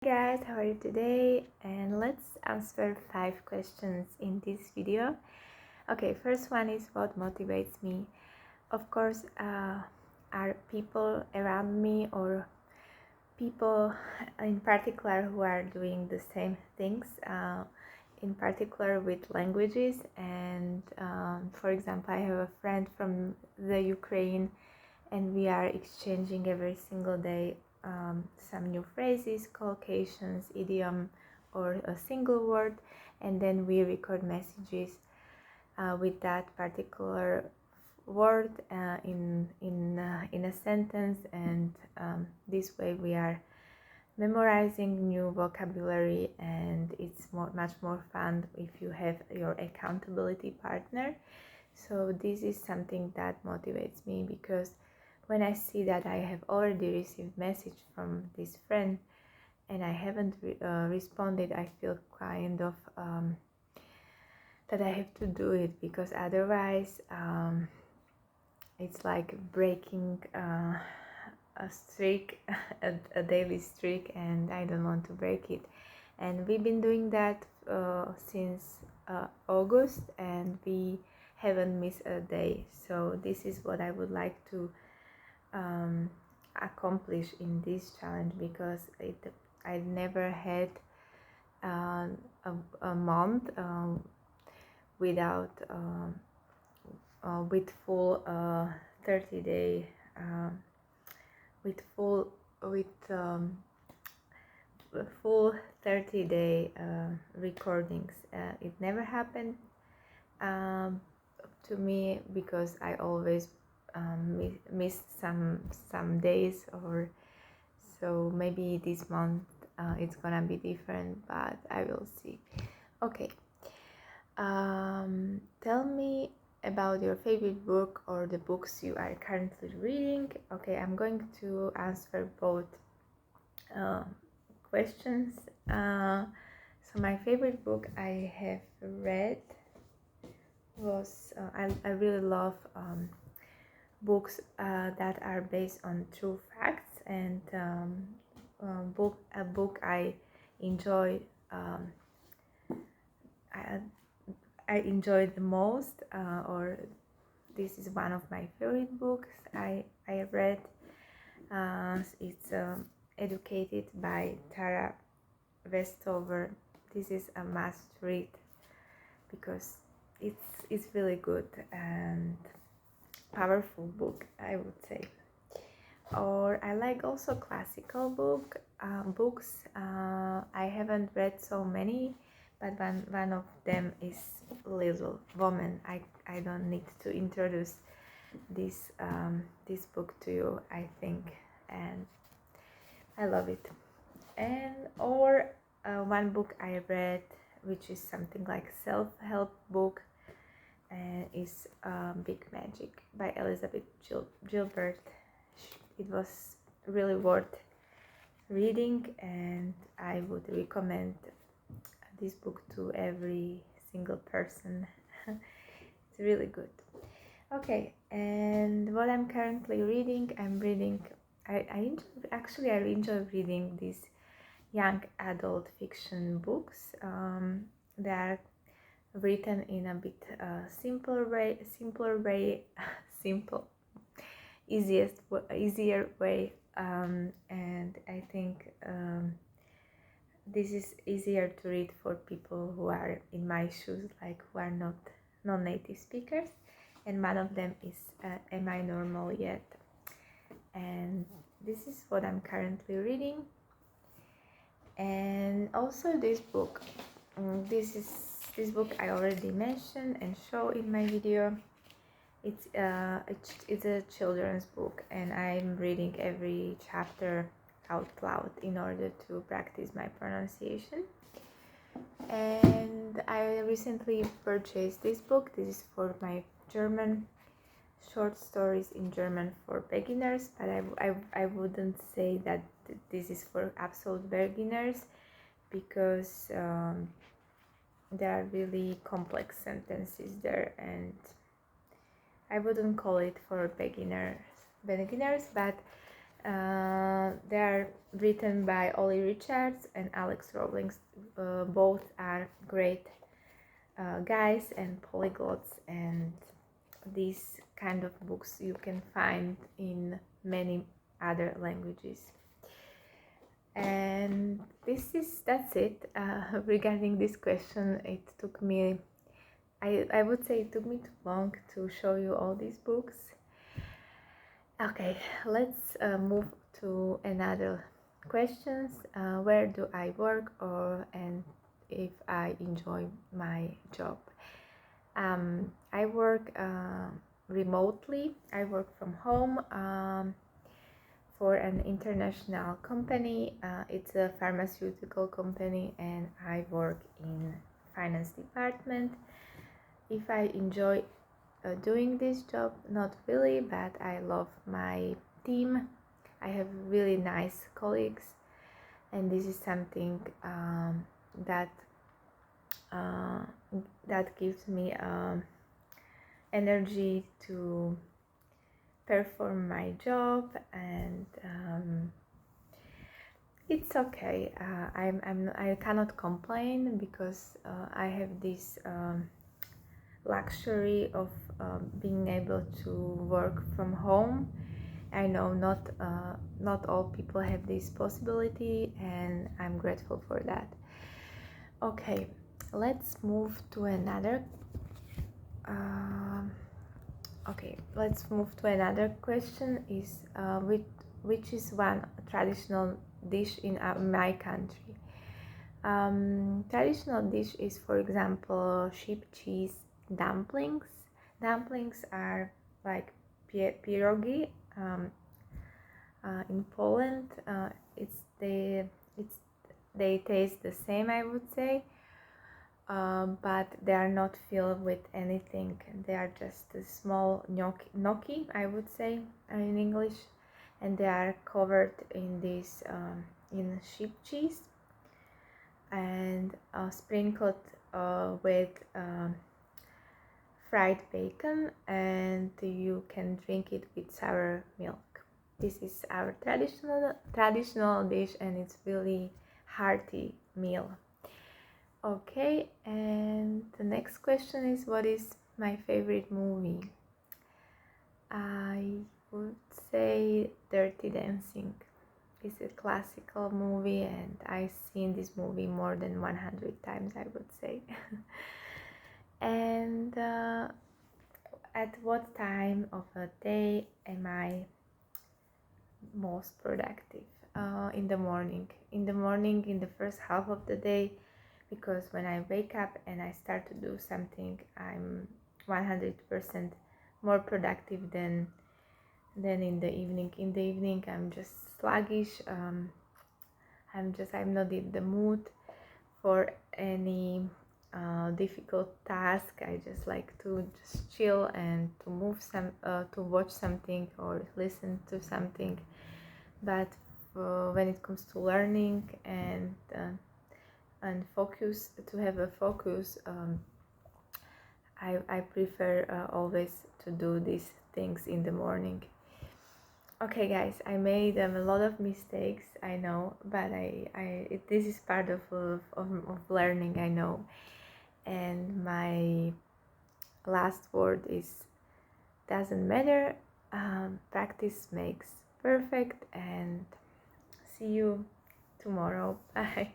Hey guys, how are you today? And let's answer 5 questions in this video. Okay, first one is what motivates me. Of course, are people around me or people in particular who are doing the same things, in particular with languages. And for example, I have a friend from the Ukraine and we are exchanging every single day some new phrases, collocations, idiom, or a single word, and then we record messages with that particular word in a sentence, and this way we are memorizing new vocabulary, and it's much more fun if you have your accountability partner. So this is something that motivates me, because when I see that I have already received message from this friend and I haven't responded, I feel kind of that I have to do it, because otherwise it's like breaking a streak, a daily streak, and I don't want to break it. And we've been doing that since August, and we haven't missed a day. So this is what I would like to accomplish in this challenge, because I never had a month without with full 30-day with full 30-day recordings. It never happened to me, because I always missed some days, or so maybe this month it's gonna be different, but I will see. Okay, tell me about your favorite book or the books you are currently reading. Okay, I'm going to answer both questions. So my favorite book I have read was I really love books that are based on true facts, and a book I enjoy I enjoy the most, or this is one of my favorite books I have read. It's Educated by Tara Westover. This is a must read, because it's really good and powerful book, I would say. Or I like also classical books. I haven't read so many, but one of them is Little Woman. I don't need to introduce this book to you, I think, and I love it. And or one book I read, which is something like self-help book, is Big Magic by Elizabeth Gilbert. It was really worth reading, and I would recommend this book to every single person. It's really good. Okay, and what I'm currently reading, I enjoy reading these young adult fiction books. They are written in a bit simpler way, simple, easier way, and I think this is easier to read for people who are in my shoes, like who are not non-native speakers. And one of them is Am I Normal Yet? And this is what I'm currently reading. And also this book, this book I already mentioned and show in my video. It's a children's book, and I'm reading every chapter out loud in order to practice my pronunciation. And I recently purchased this book. This is for my German, short stories in German for beginners, but I wouldn't say that this is for absolute beginners, because there are really complex sentences there, and I wouldn't call it for beginners, but They are written by Ollie Richards and Alex Rowling. Both are great guys and polyglots, and these kind of books you can find in many other languages. And that's it regarding this question. It took me, I would say it took me too long to show you all these books. Okay, let's move to another questions. Where do I work, and if I enjoy my job? I work remotely. I work from home for an international company. It's a pharmaceutical company, and I work in finance department. If I enjoy doing this job, not really, but I love my team. I have really nice colleagues, and this is something that gives me energy to perform my job, and it's okay. I cannot complain because I have this luxury of being able to work from home. I know not all people have this possibility, and I'm grateful for that. Okay, let's move to another question. Is which is one traditional dish in my country? Traditional dish is, for example, sheep cheese dumplings. Dumplings are like pierogi. In Poland, they taste the same, I would say, but they are not filled with anything. They are just a small gnocchi, I would say in English, and they are covered in this in sheep cheese and sprinkled with fried bacon, and you can drink it with sour milk. This is our traditional dish, and it's really hearty meal. Okay, and the next question is, what is my favorite movie? I would say Dirty Dancing. It's a classical movie, and I've seen this movie more than 100 times, I would say. And at what time of the day am I most productive? In the morning. In the first half of the day, because when I wake up and I start to do something, I'm 100% more productive than in the evening. In the evening, I'm just sluggish. I'm not in the mood for any difficult task. I just like to just chill and to watch something or listen to something. But when it comes to learning and focus, to have a focus, I prefer always to do these things in the morning. Okay, guys, I made a lot of mistakes, I know, but this is part of learning, I know. And my last word is, doesn't matter. Practice makes perfect, and see you tomorrow. Bye.